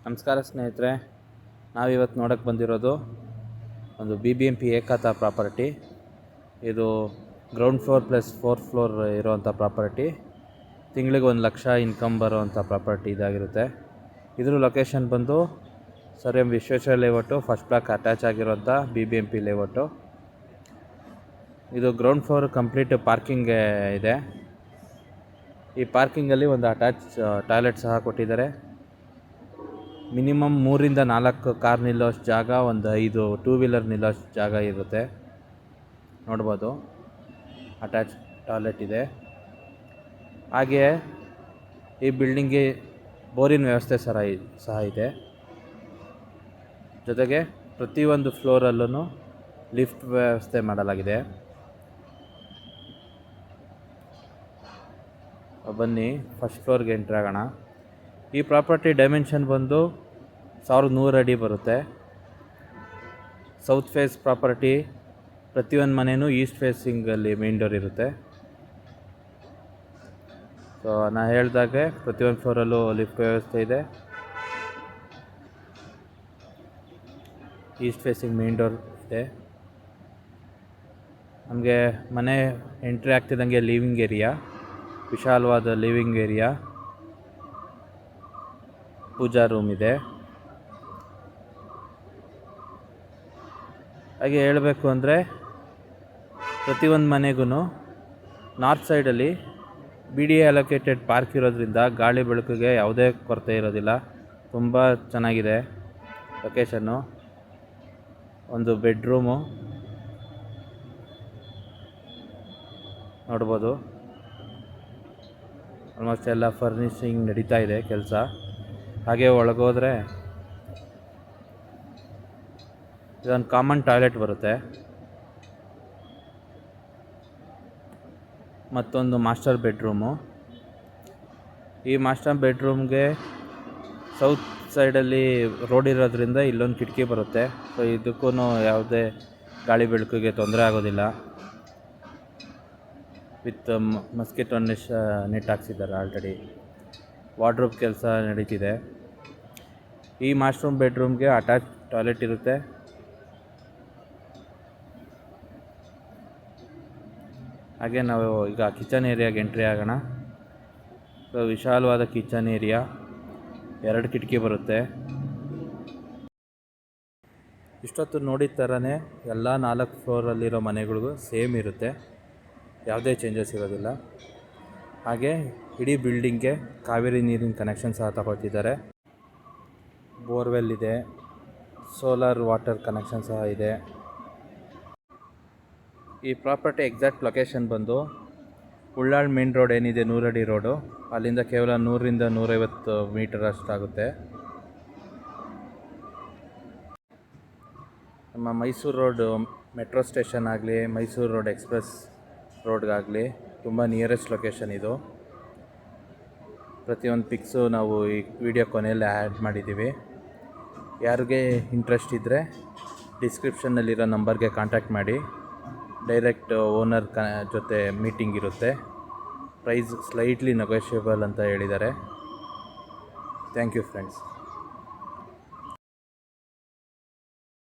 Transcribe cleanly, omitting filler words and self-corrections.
ನಮಸ್ಕಾರ ಸ್ನೇಹಿತರೆ, ನಾವಿವತ್ತು ನೋಡೋಕ್ಕೆ ಬಂದಿರೋದು ಒಂದು BBMP ಏಕಾತ ಪ್ರಾಪರ್ಟಿ. ಇದು ground floor plus 4th floor ಇರೋವಂಥ ಪ್ರಾಪರ್ಟಿ. ತಿಂಗಳಿಗೆ 1 ಲಕ್ಷ ಇನ್ಕಮ್ ಬರೋವಂಥ ಪ್ರಾಪರ್ಟಿ ಇದಾಗಿರುತ್ತೆ. ಇದ್ರ ಲೊಕೇಶನ್ ಬಂದು sir M Visvesvaraya layout, first block attach ಆಗಿರೋಂಥ BBMP ಲೇಔಟು. ಇದು ಗ್ರೌಂಡ್ ಫ್ಲೋರ್ ಕಂಪ್ಲೀಟ್ ಪಾರ್ಕಿಂಗ್ ಇದೆ. ಈ ಪಾರ್ಕಿಂಗಲ್ಲಿ ಒಂದು ಅಟ್ಯಾಚ್ ಟಾಯ್ಲೆಟ್ ಸಹ ಕೊಟ್ಟಿದ್ದಾರೆ. ಮಿನಿಮಮ್ 3 ರಿಂದ 4 ಕಾರ್ ನಿಲ್ಲೋಷ್ಟು ಜಾಗ, ಒಂದು 5 ಟೂ ವೀಲರ್ ನಿಲ್ಲೋಷ್ಟು ಜಾಗ ಇರುತ್ತೆ. ನೋಡ್ಬೋದು, ಅಟ್ಯಾಚ್ ಟಾಯ್ಲೆಟ್ ಇದೆ. ಹಾಗೆಯೇ ಈ ಬಿಲ್ಡಿಂಗ್ಗೆ ಬೋರಿನ ವ್ಯವಸ್ಥೆ ಸಹ ಇದೆ. ಜೊತೆಗೆ ಪ್ರತಿಯೊಂದು ಫ್ಲೋರಲ್ಲೂ ಲಿಫ್ಟ್ ವ್ಯವಸ್ಥೆ ಮಾಡಲಾಗಿದೆ. ಬನ್ನಿ ಫಸ್ಟ್ ಫ್ಲೋರ್ಗೆ ಎಂಟ್ರಿ ಆಗೋಣ. ಈ ಪ್ರಾಪರ್ಟಿ ಡೈಮೆನ್ಷನ್ ಬಂದು 1100 ಅಡಿ ಬರುತ್ತೆ. South face property. ಪ್ರತಿಯೊಂದು ಮನೆಯೂ ಈಸ್ಟ್ ಫೇಸಿಂಗಲ್ಲಿ ಮೇನ್ ಡೋರ್ ಇರುತ್ತೆ. ಸೊ ನಾನು ಹೇಳಿದಾಗೆ ಪ್ರತಿಯೊಂದು ಫ್ಲೋರಲ್ಲೂ ಲಿಫ್ಟ್ ವ್ಯವಸ್ಥೆ ಇದೆ. ಈಸ್ಟ್ ಫೇಸಿಂಗ್ ಮೇನ್ ಡೋರ್ ಇದೆ. ನಮಗೆ ಮನೆ ಎಂಟ್ರಿ ಆಗ್ತಿದ್ದಂಗೆ ಲಿವಿಂಗ್ ಏರಿಯಾ, ವಿಶಾಲವಾದ ಲಿವಿಂಗ್ ಏರಿಯಾ, ಪೂಜಾ ರೂಮ್ ಇದೆ. ಹಾಗೆ ಹೇಳಬೇಕು ಅಂದರೆ ಪ್ರತಿಯೊಂದು ಮನೆಗೂ ನಾರ್ತ್ ಸೈಡಲ್ಲಿ BDA ಅಲೋಕೇಟೆಡ್ ಪಾರ್ಕ್ ಇರೋದ್ರಿಂದ ಗಾಳಿ ಬೆಳಕಿಗೆ ಯಾವುದೇ ಕೊರತೆ ಇರೋದಿಲ್ಲ. ತುಂಬ ಚೆನ್ನಾಗಿದೆ ಲೊಕೇಶನ್ನು. ಒಂದು ಬೆಡ್ರೂಮು ನೋಡ್ಬೋದು. ಆಲ್ಮೋಸ್ಟ್ ಎಲ್ಲ ಫರ್ನಿಷಿಂಗ್ ನಡೀತಾ ಇದೆ ಕೆಲಸ. ಹಾಗೆ ಒಳಗೋದ್ರೆ ಇದೊಂದು ಕಾಮನ್ ಟಾಯ್ಲೆಟ್ ಬರುತ್ತೆ. ಮತ್ತೊಂದು ಮಾಸ್ಟರ್ ಬೆಡ್ರೂಮು. ಈ ಮಾಸ್ಟರ್ ಬೆಡ್ರೂಮ್ಗೆ ಸೌತ್ ಸೈಡಲ್ಲಿ ರೋಡ್ ಇರೋದ್ರಿಂದ ಇಲ್ಲೊಂದು ಕಿಟಕಿ ಬರುತ್ತೆ. ಸೊ ಇದಕ್ಕೂ ಯಾವುದೇ ಗಾಳಿ ಬೆಳಕಿಗೆ ತೊಂದರೆ ಆಗೋದಿಲ್ಲ. ವಿತ್ ಮಸ್ಕಿಟೋ ನೆಟ್ ಹಾಕ್ಸಿದ್ದಾರೆ ಆಲ್ರೆಡಿ. ವಾರ್ಡ್ರೋಬ್ ಕೆಲಸ ನಡೀತಿದೆ. ಈ ಮಾಸ್ಟರ್ ಬೆಡ್ರೂಮ್ಗೆ ಅಟ್ಯಾಚ್ ಟಾಯ್ಲೆಟ್ ಇರುತ್ತೆ. ಹಾಗೆ ನಾವು ಈಗ ಕಿಚನ್ ಏರಿಯಾಗೆ ಎಂಟ್ರಿ ಆಗೋಣ. ಸೊ ವಿಶಾಲವಾದ ಕಿಚನ್ ಏರಿಯಾ, 2 ಕಿಟಕಿ ಬರುತ್ತೆ. ಇಷ್ಟೊತ್ತು ನೋಡಿದ ಥರನೇ ಎಲ್ಲ 4 ಫ್ಲೋರಲ್ಲಿರೋ ಮನೆಗಳಿಗೂ ಸೇಮ್ ಇರುತ್ತೆ. ಯಾವುದೇ ಚೇಂಜಸ್ ಇರೋದಿಲ್ಲ. ಹಾಗೆ ಇಡೀ ಬಿಲ್ಡಿಂಗ್ಗೆ ಕಾವೇರಿ ನೀರಿನ ಕನೆಕ್ಷನ್ ಸಹ ತಗೊಳ್ತಿದ್ದಾರೆ. ಬೋರ್ವೆಲ್ ಇದೆ, ಸೋಲಾರ್ ವಾಟರ್ ಕನೆಕ್ಷನ್ ಸಹ ಇದೆ. ಈ ಪ್ರಾಪರ್ಟಿ ಎಕ್ಸಾಕ್ಟ್ ಲೊಕೇಶನ್ ಬಂದು ಉಳ್ಳಾಳ್ ಮೇನ್ ರೋಡ್ ಏನಿದೆ, 100 ಅಡಿ ರೋಡು, ಅಲ್ಲಿಂದ ಕೇವಲ 100 ರಿಂದ 150 ಮೀಟರ್ ಅಷ್ಟಾಗುತ್ತೆ. ನಮ್ಮ ಮೈಸೂರು ರೋಡ್ ಮೆಟ್ರೋ ಸ್ಟೇಷನ್ ಆಗಲಿ, ಮೈಸೂರು ರೋಡ್ ಎಕ್ಸ್ಪ್ರೆಸ್ ರೋಡ್ಗಾಗಲಿ ತುಂಬ ನಿಯರೆಸ್ಟ್ ಲೊಕೇಶನ್ ಇದು. ಪ್ರತಿಯೊಂದು ಪಿಕ್ಸು ನಾವು ಈ ವಿಡಿಯೋ ಕೊನೆಯಲ್ಲಿ ಆ್ಯಡ್ ಮಾಡಿದ್ದೀವಿ. ಯಾರಿಗೆ ಇಂಟ್ರೆಸ್ಟ್ ಇದ್ದರೆ ಡಿಸ್ಕ್ರಿಪ್ಷನ್ನಲ್ಲಿರೋ ನಂಬರ್ಗೆ ಕಾಂಟ್ಯಾಕ್ಟ್ ಮಾಡಿ. ಡೈರೆಕ್ಟ್ ಓನರ್ ಜೊತೆ ಮೀಟಿಂಗ್ ಇರುತ್ತೆ. ಪ್ರೈಸ್ ಸ್ಲೈಟ್ಲಿ ನೆಗೋಷಿಯಬಲ್ ಅಂತ ಹೇಳಿದ್ದಾರೆ. Thank you friends.